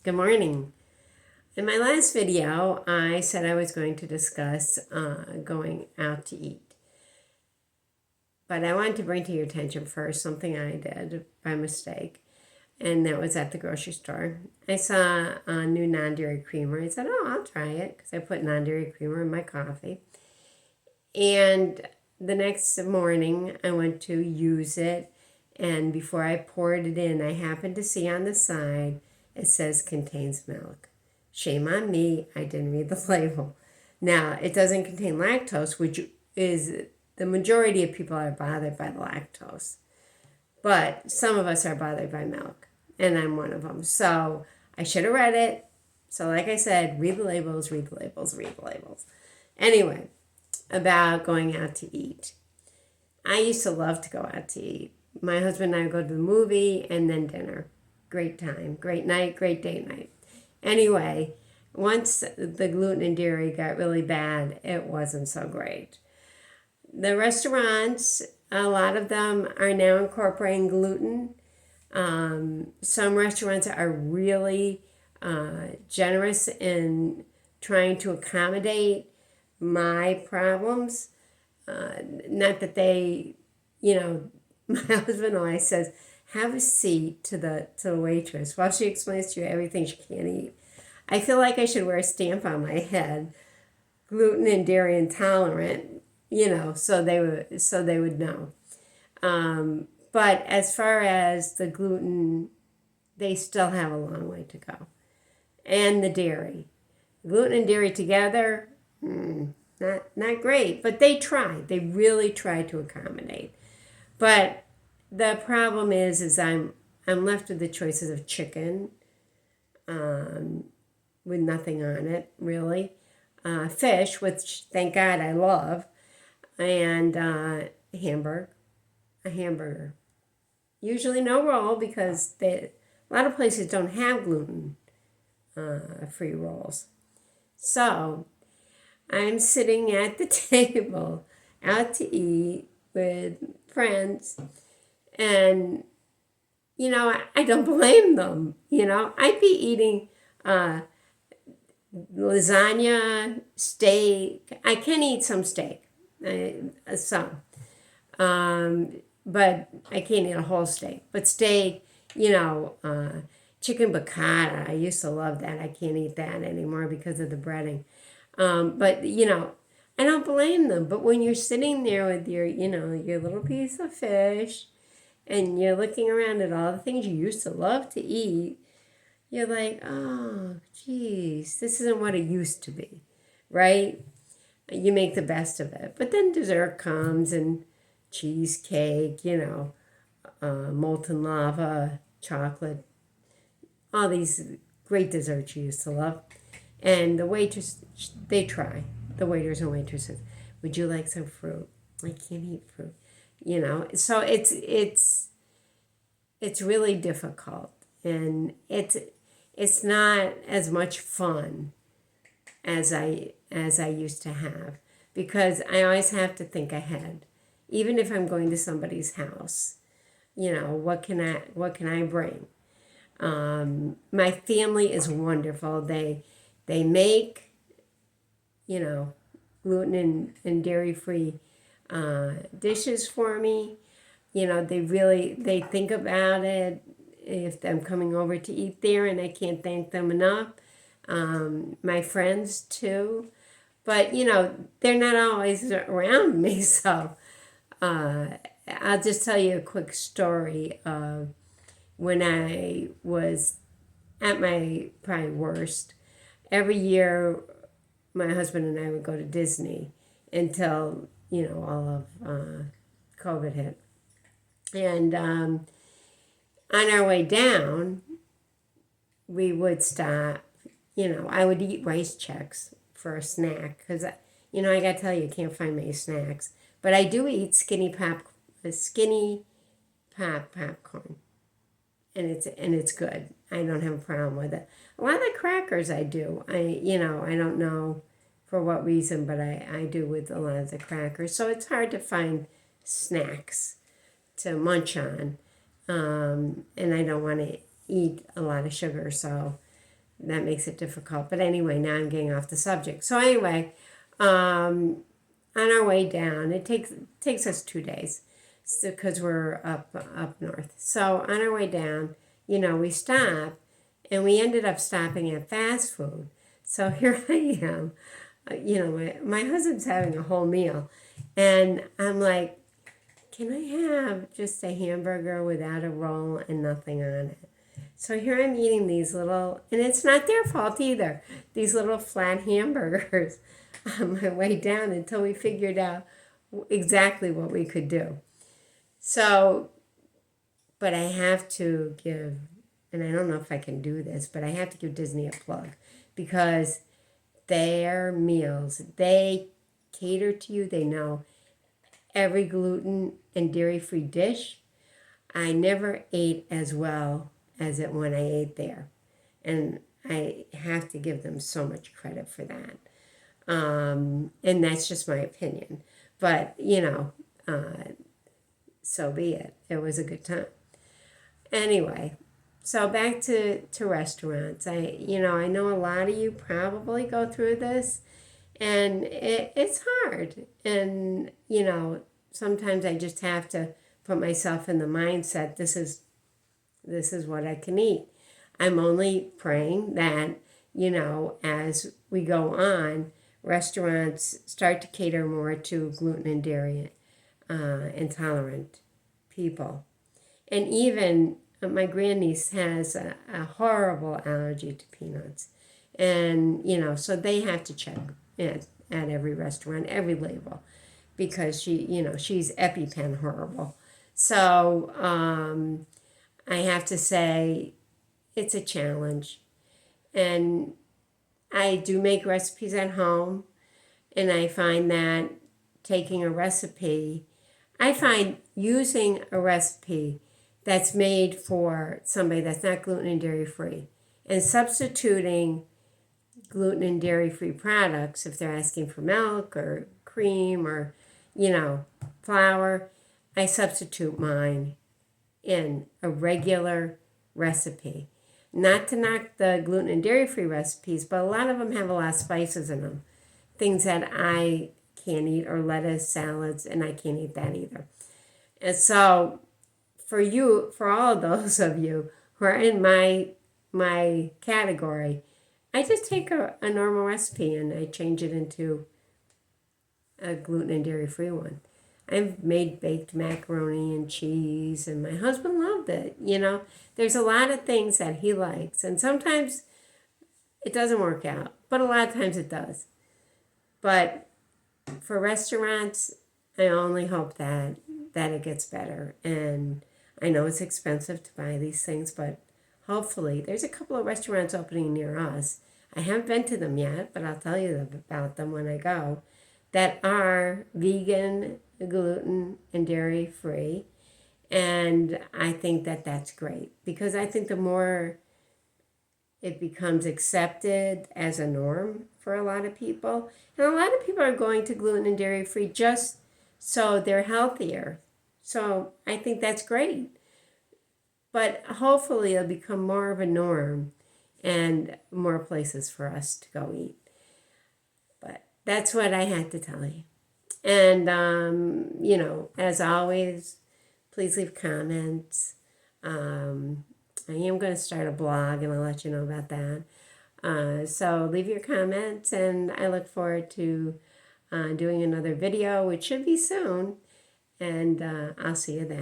Good morning. In my last video, I said I was going to discuss going out to eat. But I wanted to bring to your attention first something I did by mistake, and that was at the grocery store. I saw a new non-dairy creamer. I said, oh, I'll try it because I put non-dairy creamer in my coffee. And the next morning, I went to use it, and before I poured it in, I happened to see on the side it says contains milk. Shame on me, I didn't read the label. Now, it doesn't contain lactose, which is the majority of people are bothered by the lactose. But some of us are bothered by milk, and I'm one of them. So I should have read it. So, like I said, read the labels, read the labels, read the labels. Anyway, about going out to eat. I used to love to go out to eat. My husband and I would go to the movie and then dinner. Great time, great night, great date night. Anyway, once the gluten and dairy got really bad, it wasn't so great. The restaurants, a lot of them are now incorporating gluten. Some restaurants are really generous in trying to accommodate my problems. Not that they, my husband always says, have a seat to the waitress while she explains to you everything she can't eat. I feel like I should wear a stamp on my head, gluten and dairy intolerant, so they would know. But as far as the gluten, they still have a long way to go. And the dairy. Gluten and dairy together, not great, but they try. They really try to accommodate. But the problem is I'm left with the choices of chicken, with nothing on it really, fish, which thank God I love, and a hamburger. Usually no roll because a lot of places don't have gluten free rolls. So I'm sitting at the table out to eat with friends, and I don't blame them. I'd be eating lasagna, steak. I can eat some steak, some, but I can't eat a whole steak. But steak, chicken piccata. I used to love that. I can't eat that anymore because of the breading. But I don't blame them. But when you're sitting there with your little piece of fish, and you're looking around at all the things you used to love to eat, you're like, oh, geez, this isn't what it used to be, right? You make the best of it. But then dessert comes and cheesecake, molten lava, chocolate, all these great desserts you used to love. And the waitress, they try. The waiters and waitresses, would you like some fruit? I can't eat fruit. So it's really difficult, and it's not as much fun as I used to have, because I always have to think ahead. Even if I'm going to somebody's house, what can I bring? My family is wonderful. They make gluten and dairy free dishes for me. They think about it if I'm coming over to eat there, and I can't thank them enough. My friends too, but they're not always around me. So I'll just tell you a quick story of when I was at my probably worst. Every year my husband and I would go to Disney until all of COVID hit. And on our way down, we would stop. I would eat rice checks for a snack because, I got to tell you, I can't find many snacks. But I do eat skinny pop popcorn, and it's good. I don't have a problem with it. A lot of the crackers I do. I don't know for what reason, but I do with a lot of the crackers. So it's hard to find snacks to munch on, and I don't want to eat a lot of sugar, so that makes it difficult. But anyway, now I'm getting off the subject. So anyway, on our way down, it takes us 2 days because we're up north. So on our way down, we stop, and we ended up stopping at fast food. So here I am, my husband's having a whole meal, and I'm like, can I have just a hamburger without a roll and nothing on it? So here I'm eating these little, and it's not their fault either, these little flat hamburgers on my way down until we figured out exactly what we could do. So, but I have to give, and I don't know if I can do this, but I have to give Disney a plug because their meals, they cater to you. They know every gluten and dairy-free dish. I never ate as well as it when I ate there. And I have to give them so much credit for that. And that's just my opinion. But, so be it. It was a good time. Anyway, so back to restaurants. I know a lot of you probably go through this, and it's hard. And, sometimes I just have to put myself in the mindset, this is what I can eat. I'm only praying that, as we go on, restaurants start to cater more to gluten and dairy intolerant people. And even my grandniece has a horrible allergy to peanuts. And, so they have to check at every restaurant, every label, because she's EpiPen horrible. So I have to say it's a challenge. And I do make recipes at home, and I find that taking a recipe, I find using a recipe that's made for somebody that's not gluten and dairy free and substituting gluten and dairy free products, if they're asking for milk or cream or, flour, I substitute mine in a regular recipe. Not to knock the gluten and dairy free recipes, but a lot of them have a lot of spices in them. Things that I can't eat, or lettuce, salads, and I can't eat that either. And so for all of those of you who are in my category, I just take a normal recipe and I change it into a gluten and dairy free one. I've made baked macaroni and cheese, and my husband loved it. There's a lot of things that he likes, and sometimes it doesn't work out, but a lot of times it does. But for restaurants, I only hope that it gets better. And I know it's expensive to buy these things, but hopefully there's a couple of restaurants opening near us. I haven't been to them yet, but I'll tell you about them when I go, that are vegan, gluten, and dairy free. And I think that that's great, because I think the more it becomes accepted as a norm for a lot of people, and a lot of people are going to gluten and dairy free just so they're healthier. So I think that's great. But hopefully it'll become more of a norm and more places for us to go eat. But that's what I had to tell you. And, as always, please leave comments. I am going to start a blog, and I'll let you know about that. So leave your comments, and I look forward to doing another video, which should be soon. And I'll see you then.